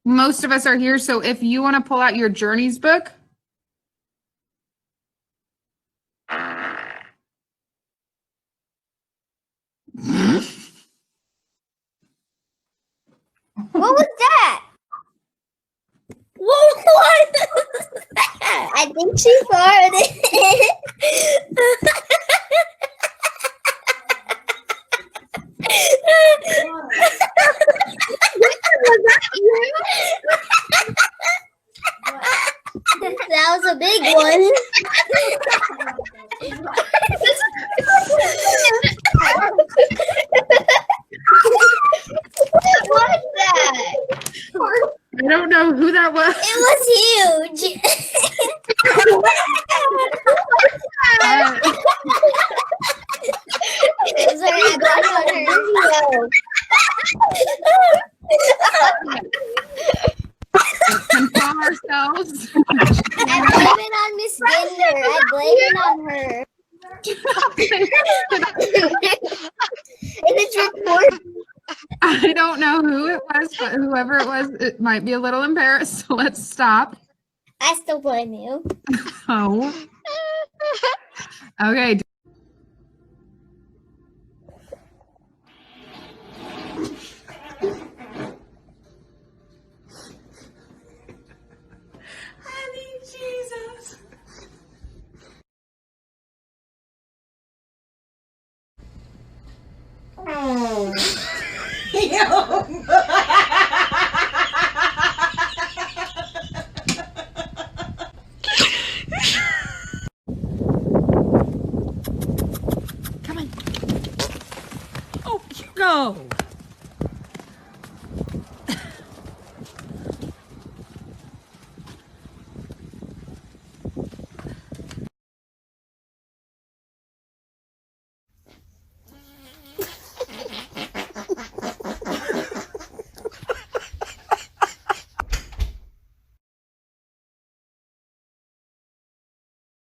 Most of us are here, so if you want to pull out your journeys book. What was that? What was that? I think she farted. Was that you? That was a big one. What was that? I don't know who that was. It was huge. I'm sorry, I blamed on her. Control ourselves. I blame it on Miss Ginder. I blame it on her. And it's recorded. I don't know who it was, but whoever it was, it might be a little embarrassed. So let's stop. I still blame you. Oh. Okay.